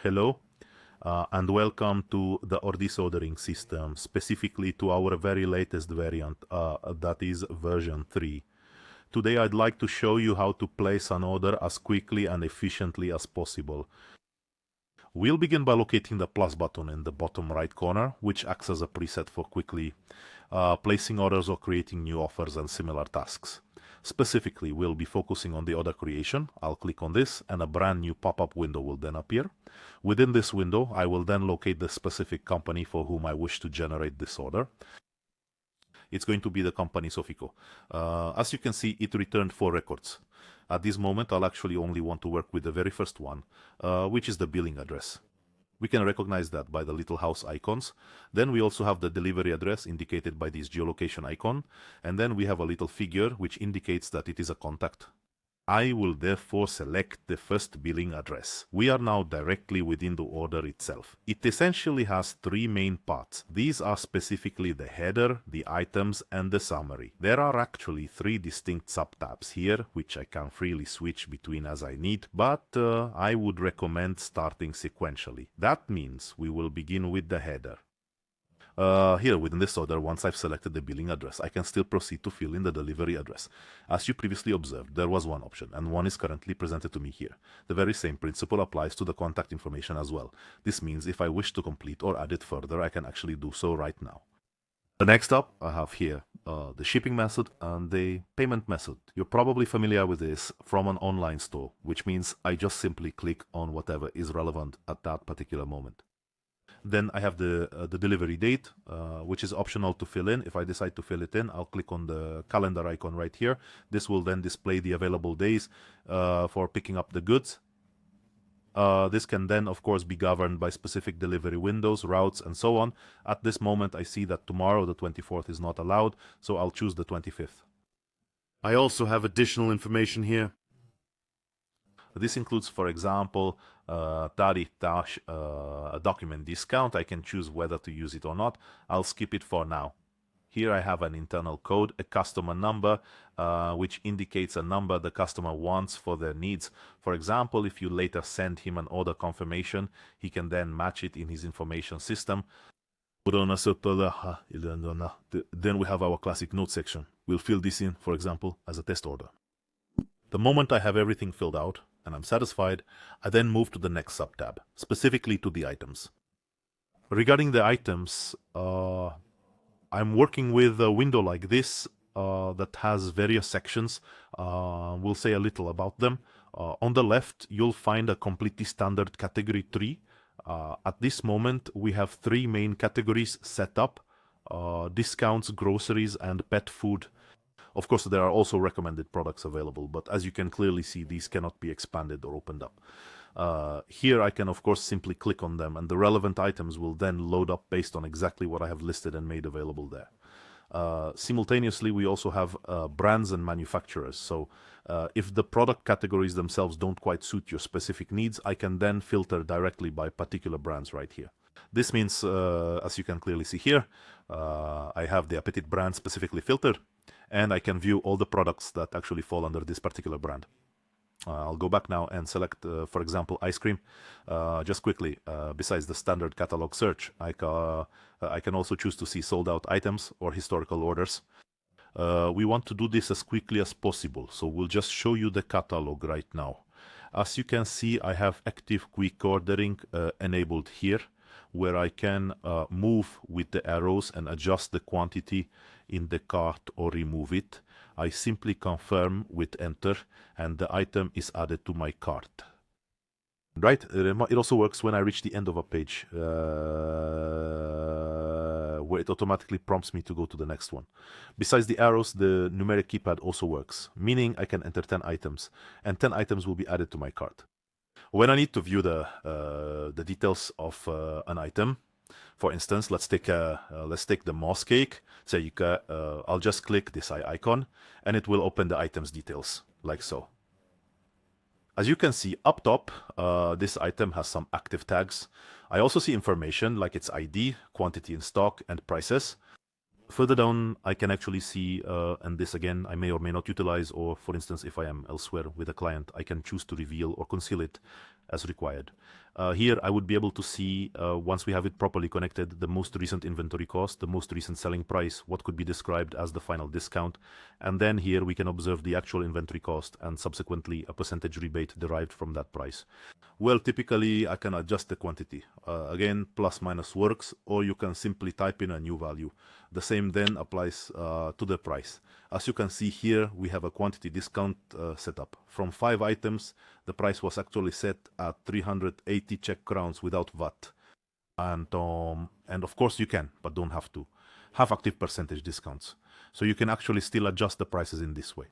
Hello and welcome to the Ordis ordering system, specifically to our very latest variant, that is version 3. Today I'd like to show you how to place an order as quickly and efficiently as possible. We'll begin by locating the plus button in the bottom right corner, which acts as a preset for quickly placing orders or creating new offers and similar tasks. Specifically, we'll be focusing on the order creation. I'll click on this and a brand new pop-up window will then appear. Within this window, I will then locate the specific company for whom I wish to generate this order. It's going to be the company SOFICO. As you can see, it returned 4 records. At this moment, I'll actually only want to work with the very first one, which is the billing address. We can recognize that by the little house icons. Then we also have the delivery address indicated by this geolocation icon. And then we have a little figure which indicates that it is a contact. I will therefore select the first billing address. We are now directly within the order itself. It essentially has 3 main parts. These are specifically the header, the items, and the summary. There are actually 3 distinct subtabs here, which I can freely switch between as I need, but I would recommend starting sequentially. That means we will begin with the header. Here within this order, once I've selected the billing address, I can still proceed to fill in the delivery address. As you previously observed, there was one option, and one is currently presented to me here. The very same principle applies to the contact information as well. This means if I wish to complete or add it further, I can actually do so right now. The next up, I have here the shipping method and the payment method. You're probably familiar with this from an online store, which means I just simply click on whatever is relevant at that particular moment. Then I have the delivery date, which is optional to fill in. If I decide to fill it in, I'll click on the calendar icon right here. This will then display the available days for picking up the goods. This can then, of course, be governed by specific delivery windows, routes, and so on. At this moment, I see that tomorrow, the 24th, is not allowed, so I'll choose the 25th. I also have additional information here. This includes, for example, document discount. I can choose whether to use it or not. I'll skip it for now. Here I have an internal code, a customer number, which indicates a number the customer wants for their needs. For example, if you later send him an order confirmation, he can then match it in his information system. Then we have our classic note section. We'll fill this in, for example, as a test order. The moment I have everything filled out and I'm satisfied, I then move to the next subtab, specifically to the items. Regarding the items, I'm working with a window like this that has various sections. We'll say a little about them. On the left, you'll find a completely standard category tree. At this moment, we have 3 main categories set up: discounts, groceries, and pet food. Of course, there are also recommended products available, but as you can clearly see, these cannot be expanded or opened up. Here I can, of course, simply click on them, and the relevant items will then load up based on exactly what I have listed and made available there. Simultaneously, we also have brands and manufacturers. So if the product categories themselves don't quite suit your specific needs, I can then filter directly by particular brands right here. This means, as you can clearly see here, I have the Appetit brand specifically filtered, and I can view all the products that actually fall under this particular brand. I'll go back now and select, for example, ice cream. Just quickly, besides the standard catalog search, I can also choose to see sold out items or historical orders. We want to do this as quickly as possible, so we'll just show you the catalog right now. As you can see, I have active quick ordering enabled here, where I can move with the arrows and adjust the quantity in the cart or remove it. I simply confirm with enter and the item is added to my cart. Right, it also works when I reach the end of a page where it automatically prompts me to go to the next one. Besides the arrows, the numeric keypad also works, meaning I can enter 10 items and 10 items will be added to my cart. When I need to view the details of an item, for instance, let's take the moss cake. So I'll just click this eye icon, and it will open the item's details like so. As you can see up top, this item has some active tags. I also see information like its ID, quantity in stock, and prices. Further down, I can actually see, and this again, I may or may not utilize, or for instance, if I am elsewhere with a client, I can choose to reveal or conceal it as required. Here, I would be able to see, once we have it properly connected, the most recent inventory cost, the most recent selling price, what could be described as the final discount. And then here we can observe the actual inventory cost and subsequently a percentage rebate derived from that price. Well, typically I can adjust the quantity. Again, plus minus works, or you can simply type in a new value. The same then applies to the price. As you can see here, we have a quantity discount set up. From 5 items, the price was actually set at 380 Czech crowns without VAT. And of course you can, but don't have to, have active percentage discounts. So you can actually still adjust the prices in this way.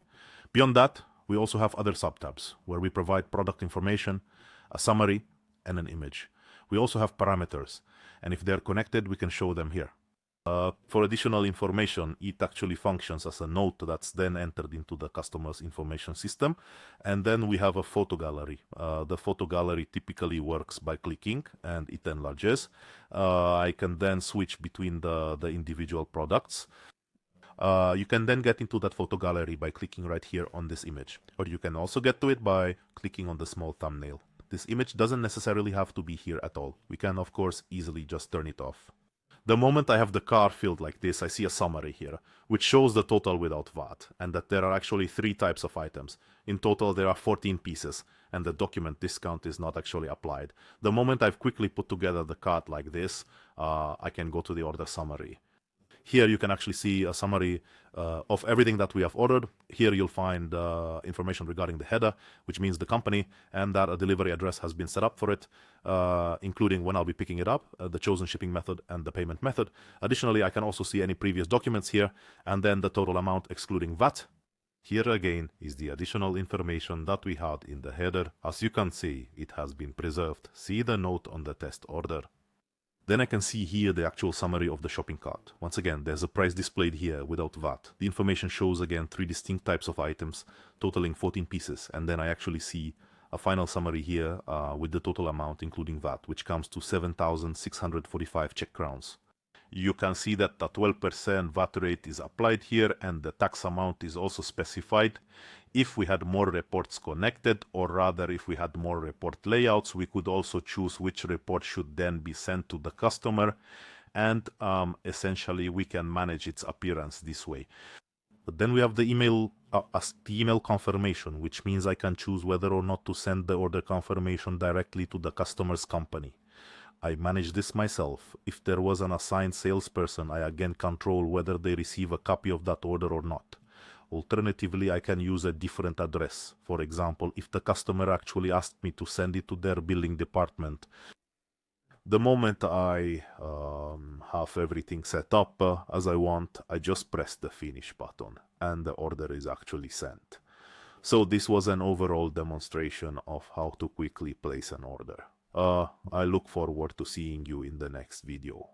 Beyond that, we also have other subtabs where we provide product information, a summary, and an image. We also have parameters, and if they're connected, we can show them here. For additional information, it actually functions as a note that's then entered into the customer's information system. And then we have a photo gallery. The photo gallery typically works by clicking and it enlarges. I can then switch between the individual products. You can then get into that photo gallery by clicking right here on this image. Or you can also get to it by clicking on the small thumbnail. This image doesn't necessarily have to be here at all. We can, of course, easily just turn it off. The moment I have the cart filled like this, I see a summary here, which shows the total without VAT, and that there are actually 3 types of items. In total, there are 14 pieces, and the document discount is not actually applied. The moment I've quickly put together the cart like this, I can go to the order summary. Here you can actually see a summary of everything that we have ordered. Here you'll find information regarding the header, which means the company, and that a delivery address has been set up for it, including when I'll be picking it up, the chosen shipping method, and the payment method. Additionally, I can also see any previous documents here, and then the total amount excluding VAT. Here again is the additional information that we had in the header. As you can see, it has been preserved. See the note on the test order. Then I can see here the actual summary of the shopping cart. Once again, there's a price displayed here without VAT. The information shows again 3 distinct types of items, totaling 14 pieces. And then I actually see a final summary here with the total amount including VAT, which comes to 7,645 Czech crowns. You can see that the 12% VAT rate is applied here and the tax amount is also specified. If we had more reports connected, or rather if we had more report layouts, we could also choose which report should then be sent to the customer, and essentially we can manage its appearance this way. But then we have the email confirmation, which means I can choose whether or not to send the order confirmation directly to the customer's company. I manage this myself. If there was an assigned salesperson, I again control whether they receive a copy of that order or not. Alternatively, I can use a different address. For example, if the customer actually asked me to send it to their billing department, the moment I have everything set up as I want, I just press the finish button and the order is actually sent. So this was an overall demonstration of how to quickly place an order. I look forward to seeing you in the next video.